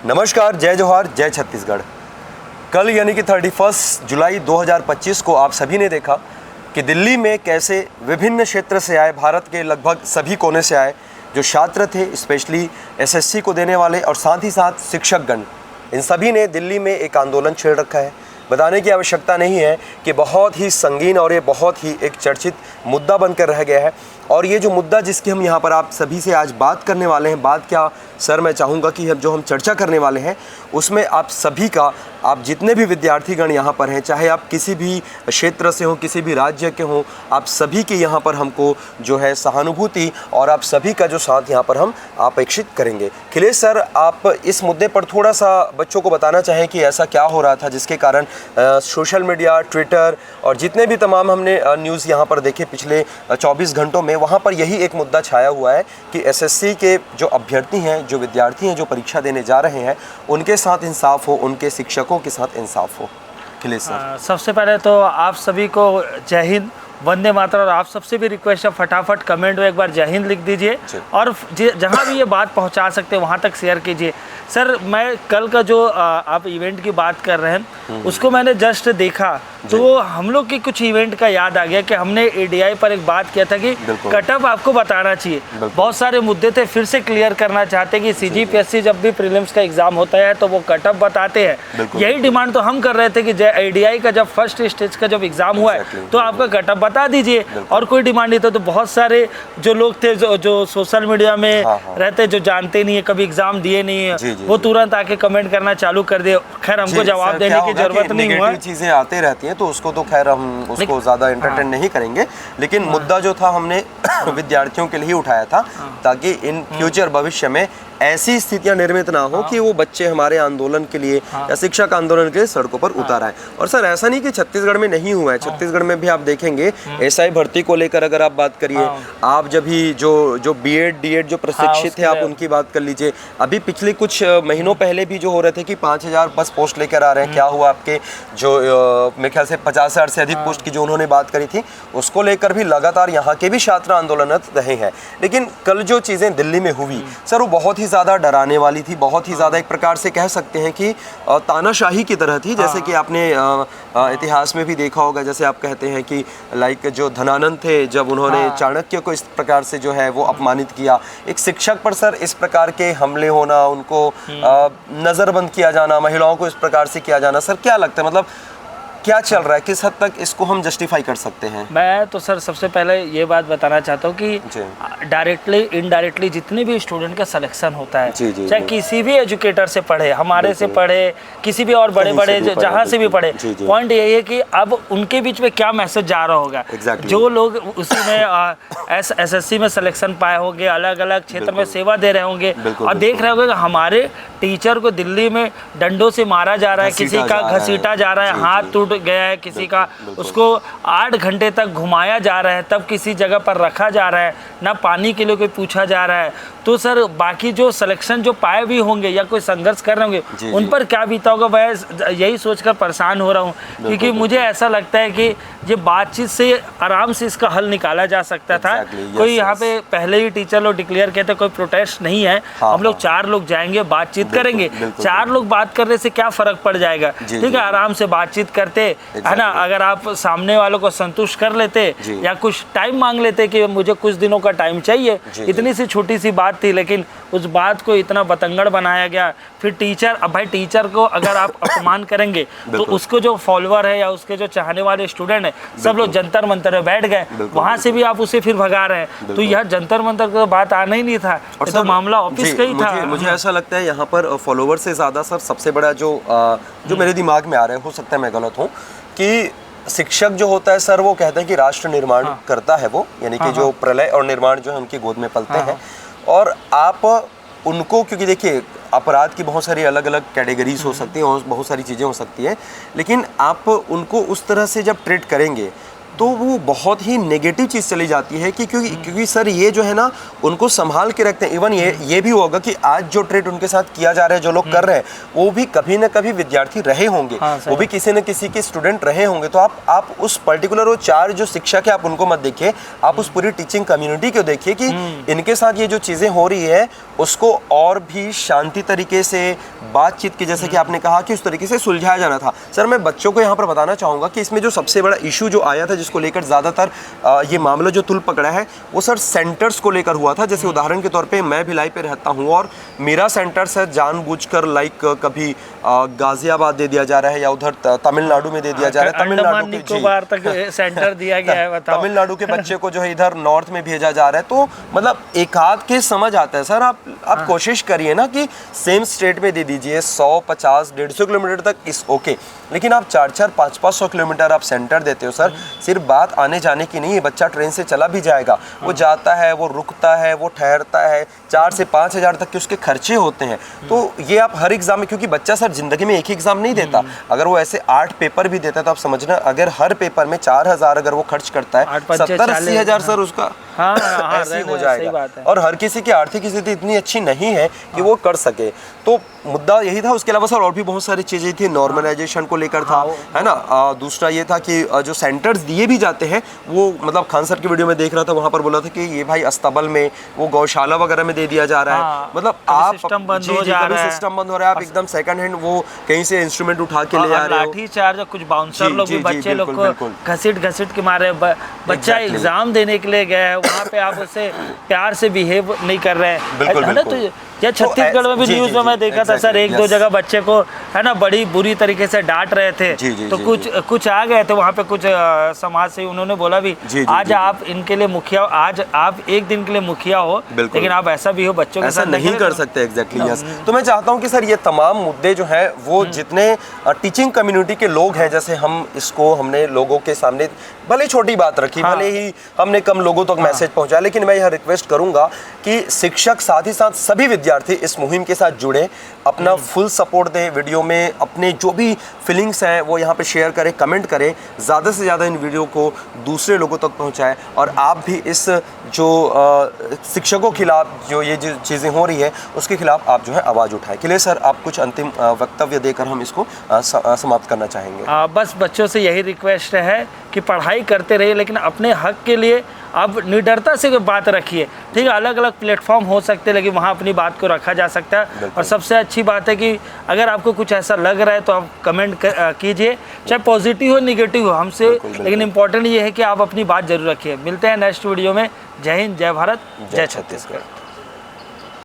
नमस्कार, जय जोहार, जय छत्तीसगढ़। कल यानी कि 31 जुलाई 2025 को आप सभी ने देखा कि दिल्ली में कैसे विभिन्न क्षेत्र से आए, भारत के लगभग सभी कोने से आए जो छात्र थे, स्पेशली एसएससी को देने वाले और साथ ही साथ शिक्षकगण, इन सभी ने दिल्ली में एक आंदोलन छेड़ रखा है। बताने की आवश्यकता नहीं है कि बहुत ही संगीन और ये बहुत ही एक चर्चित मुद्दा बनकर रह गया है। और ये जो मुद्दा जिसकी हम यहाँ पर आप सभी से आज बात करने वाले हैं, बात क्या सर, मैं चाहूँगा कि हम चर्चा करने वाले हैं उसमें आप सभी का, आप जितने भी विद्यार्थीगण यहाँ पर हैं, चाहे आप किसी भी क्षेत्र से हों, किसी भी राज्य के हों, आप सभी के यहाँ पर हमको जो है सहानुभूति और आप सभी का जो साथ यहाँ पर हम अपेक्षित करेंगे। खिलेश सर, आप इस मुद्दे पर थोड़ा सा बच्चों को बताना चाहें कि ऐसा क्या हो रहा था जिसके कारण सोशल मीडिया, ट्विटर और जितने भी तमाम हमने न्यूज़ यहाँ पर देखे पिछले 24 घंटों में, वहाँ पर यही एक मुद्दा छाया हुआ है कि एसएससी के जो अभ्यर्थी हैं, जो विद्यार्थी हैं, जो परीक्षा देने जा रहे हैं, उनके साथ इंसाफ हो, उनके शिक्षकों के साथ इंसाफ हो। खिलेश सर, सबसे पहले तो आप सभी को जय हिंद, वंदे मातरम। और आप सबसे भी रिक्वेस्ट है, फटाफट कमेंट में एक बार जय हिंद लिख दीजिए और जहाँ भी ये बात पहुँचा सकते हैं वहाँ तक शेयर कीजिए। सर, मैं कल का जो आप इवेंट की बात कर रहे हैं उसको मैंने जस्ट देखा तो हम लोग की कुछ इवेंट का याद आ गया कि हमने एडीआई पर एक बात किया था कि कटअप आपको बताना चाहिए। बहुत सारे मुद्दे थे, फिर से क्लियर करना चाहते कि सीजीपीएससी जब भी प्रीलिम्स का एग्जाम होता है तो वो कटअप बताते हैं। यही डिमांड तो हम कर रहे थे कि एडीआई का जब फर्स्ट स्टेज का जब एग्जाम हुआ है तो आपका कटअप बता दीजिए। और कोई डिमांड नहीं था। तो बहुत सारे जो लोग थे जो सोशल मीडिया में रहते, जो जानते नहीं है, कभी एग्जाम दिए नहीं है, वो तुरंत आके कमेंट करना चालू कर दिए। खैर, हमको जवाब देने की जरूरत नहीं हुआ। चीजें आते रहती हैं तो उसको तो खैर हम उसको ज्यादा एंटरटेन नहीं करेंगे, लेकिन मुद्दा जो था हमने विद्यार्थियों के लिए उठाया था ताकि इन फ्यूचर भविष्य में ऐसी स्थितियां निर्मित ना हो कि वो बच्चे हमारे आंदोलन के लिए या शिक्षक आंदोलन के लिए सड़कों पर उतर आए। और सर, ऐसा नहीं कि छत्तीसगढ़ में नहीं हुआ है, छत्तीसगढ़ में भी आप देखेंगे एसआई भर्ती को लेकर अगर आप बात करिए, आप जब भी जो बीएड डीएड जो प्रशिक्षित है आप उनकी बात कर लीजिए। अभी पिछले कुछ महीनों पहले भी जो हो रहे थे कि 5000 बस पोस्ट लेकर आ रहे हैं, क्या हुआ आपके जो मेरे ख्याल से 50,000 से अधिक पोस्ट की जो उन्होंने बात करी थी, उसको लेकर भी लगातार यहाँ के भी छात्र आंदोलनरत रहे हैं। लेकिन कल जो चीज़ें दिल्ली में हुई सर, वो बहुत ही ज़्यादा डराने वाली थी, बहुत ही ज़्यादा एक प्रकार से कह सकते हैं कि तानाशाही की तरह थी। जैसे कि आपने इतिहास में भी देखा होगा, जैसे आप कहते हैं कि लाइक जो धनानंद थे, जब उन्होंने चाणक्य को इस प्रकार से जो है वो अपमानित किया, एक शिक्षक पर सर इस प्रकार के हमले होना, उनको नज़रबंद किया जाना, महिलाओं को इस प्रकार से किया जाना, सर क्या लगता है, मतलब क्या चल रहा है, किस हद तक इसको हम जस्टिफाई कर सकते हैं? मैं तो सर सबसे पहले ये बात बताना चाहता हूँ कि डायरेक्टली इनडायरेक्टली जितने भी स्टूडेंट का सिलेक्शन होता है, चाहे किसी भी एजुकेटर से पढ़े, हमारे से पढ़े, किसी भी और बड़े बड़े जहाँ से भी पढ़े, पॉइंट यही है कि अब उनके बीच में क्या मैसेज जा रहा होगा। जो लोग उसी में एसएससी में सिलेक्शन पाए होंगे, अलग अलग क्षेत्र में सेवा दे रहे होंगे और देख रहे होंगे कि हमारे टीचर को दिल्ली में डंडों से मारा जा रहा है, किसी का घसीटा जा रहा है, हाथ टूट गया है किसी का, उसको 8 घंटे तक घुमाया जा रहा है, तब किसी जगह पर रखा जा रहा है, ना पानी के लिए कोई पूछा जा रहा है। तो सर, बाकी जो सिलेक्शन जो पाए भी होंगे या कोई संघर्ष कर रहे होंगे, उन पर क्या बीता होगा, मैं यही सोचकर परेशान हो रहा हूँ। क्योंकि मुझे ऐसा लगता है कि ये बातचीत से आराम से इसका हल निकाला जा सकता था। कोई यहाँ पे पहले ही टीचर लोग डिक्लेयर कहते कोई प्रोटेस्ट नहीं है, हम लोग 4 लोग जाएंगे, बातचीत करेंगे। 4 लोग बात करने से क्या फर्क पड़ जाएगा, ठीक है, आराम से बातचीत करते है ना। अगर आप सामने वालों को संतुष्ट कर लेते या कुछ टाइम मांग लेते कि मुझे कुछ दिनों का टाइम चाहिए, इतनी सी छोटी सी बात थी, लेकिन उस बात को इतना बतंगड़ बनाया गया। फिर टीचर, अब भाई टीचर को अगर आप अपमान करेंगे तो उसको जो फॉलोअर है या उसके जो चाहने वाले स्टूडेंट है, सब लोग जंतर मंतर में बैठ गए, वहां से भी आप उसे फिर भगा रहे हैं। तो यह जंतर मंतर का बात आना ही नहीं था, और तो मामला ऑफिस का ही था। मुझे ऐसा लगता है यहाँ पर फॉलोअर से ज्यादा सर सबसे बड़ा जो मेरे दिमाग में आ रहा है, हो सकता है मैं गलत हूँ, कि शिक्षक जो होता है सर, वो कहते हैं कि राष्ट्र निर्माण करता है वो, यानी कि जो प्रलय और निर्माण जो है उनकी गोद में पलते हैं। और आप उनको, क्योंकि देखिए अपराध की बहुत सारी अलग अलग कैटेगरीज हो सकती हैं और बहुत सारी चीज़ें हो सकती हैं, लेकिन आप उनको उस तरह से जब ट्रीट करेंगे तो वो बहुत ही नेगेटिव चीज़ चली जाती है कि क्योंकि सर ये जो है ना उनको संभाल के रखते हैं। इवन ये भी होगा कि आज जो ट्रीट उनके साथ किया जा रहा है, जो लोग कर रहे हैं, वो भी कभी ना कभी विद्यार्थी रहे होंगे, वो भी किसी न किसी के स्टूडेंट रहे होंगे। तो आप उस पर्टिकुलर वो 4 जो शिक्षक है आप उनको मत देखिए, आप उस पूरी टीचिंग कम्युनिटी को देखिए कि इनके साथ ये जो चीज़ें हो रही है उसको और भी शांति तरीके से बातचीत की, जैसे कि आपने कहा कि उस तरीके से सुलझाया जाना था। सर मैं बच्चों को यहाँ पर बताना चाहूँगा कि इसमें जो सबसे बड़ा इशू जो आया था, जिसको लेकर ज़्यादातर ये मामला जो तुल पकड़ा है, वो सर सेंटर्स को लेकर हुआ था। जैसे उदाहरण के तौर पे मैं भिलाई पे रहता हूँ और मेरा सेंटर सर जानबूझकर लाइक कभी गाजियाबाद दे दिया जा रहा है या उधर तमिलनाडु में दे दिया जा रहा है, निकोबार तक सेंटर दिया गया है, बताओ। तमिलनाडु के बच्चे को जो है इधर नॉर्थ में भेजा जा रहा है। तो मतलब एक आध के समझ आता है सर। आप कोशिश करिए ना कि सेम स्टेट में दे दीजिए, 100, 50, 150 किलोमीटर तक इस ओके, लेकिन आप 400, 500 किलोमीटर आप सेंटर देते हो सर। सिर्फ बात आने जाने की नहीं है, बच्चा ट्रेन से चला भी जाएगा, वो जाता है, वो रुकता है, वो ठहरता है, 4 से 5 हज़ार तक के उसके खर्चे होते हैं। तो ये आप हर एग्जाम में, क्योंकि बच्चा सर जिंदगी में एक ही एग्जाम नहीं देता, अगर वो ऐसे 8 पेपर भी देता है तो आप समझना, अगर हर पेपर में 4,000 अगर वो खर्च करता है, 70-80 हज़ार सर उसका ऐसे हो जाएगा। और हर किसी की आर्थिक स्थिति इतनी अच्छी नहीं है कि वो कर सके। तो मुद्दा यही था। उसके अलावा सर और भी बहुत सारी चीज़ें थी, नॉर्मलाइजेशन को लेकर था, है ना। दूसरा ये था कि जो सेंटर्स दिए भी जाते हैं वो, मतलब खान सर की वीडियो में देख रहा था, वहाँ पर बोला था कि ये भाई अस्तबल में, वो गौशाला वगैरह में दे दिया जा रहा है। मतलब आप सिस्टम बंद हो जा रहा है, सिस्टम बंद हो रहा है, आप एकदम सेकंड हैंड वो कहीं से इंस्ट्रूमेंट उठा के ले आ रहे हो, लाठी चार्ज, कुछ बाउंसर लोग भी बच्चे लोग को घसीट के मारे। बच्चा एग्जाम देने के लिए गया है, वहाँ पे आप उससे प्यार से बिहेव नहीं कर रहे हैं, है ना। तो या छत्तीसगढ़ में भी न्यूज़ में मैं देखा था सर, 1-2 जगह बच्चे को, है ना, बड़ी बुरी तरीके से डांट रहे थे। तो कुछ आ गए थे वहाँ पे, कुछ समाज से उन्होंने बोला भी, आज आप इनके लिए मुखिया, आज आप एक दिन के लिए मुखिया हो, लेकिन आप ऐसा भी हो बच्चों के साथ नहीं कर सकते। Exactly, yes. तो मैं चाहता हूँ कि सर ये तमाम मुद्दे जो है वो जितने टीचिंग कम्युनिटी के लोग हैं, जैसे हमने लोगों के सामने भले छोटी बात रखी, भले ही हमने कम लोगों तक मैसेज पहुंचाया, लेकिन मैं यह रिक्वेस्ट करूंगा कि शिक्षक साथ ही साथ सभी विद्यार्थी इस मुहिम के साथ जुड़े, अपना फुल सपोर्ट दें, वीडियो में अपने जो भी फीलिंग्स हैं वो यहाँ पे शेयर करें, कमेंट करें, ज़्यादा से ज़्यादा इन वीडियो को दूसरे लोगों तक पहुँचाएं। और आप भी इस जो शिक्षकों के खिलाफ जो ये जो चीज़ें हो रही है उसके खिलाफ आप जो है आवाज़ उठाएं। के लिए सर आप कुछ अंतिम वक्तव्य देकर हम इसको समाप्त करना चाहेंगे। बस बच्चों से यही रिक्वेस्ट है कि पढ़ाई करते रहिए, लेकिन अपने हक के लिए आप निडरता से बात रखिए। ठीक है, अलग अलग प्लेटफॉर्म हो सकते हैं, लेकिन वहाँ अपनी बात को रखा जा सकता है। और सबसे अच्छी बात है कि अगर आपको कुछ ऐसा लग रहा है तो आप कमेंट कीजिए, चाहे पॉजिटिव हो निगेटिव हो हमसे, लेकिन इम्पोर्टेंट ये है कि आप अपनी बात जरूर रखिए। मिलते हैं नेक्स्ट वीडियो में। जय हिंद, जय भारत, जय छत्तीसगढ़।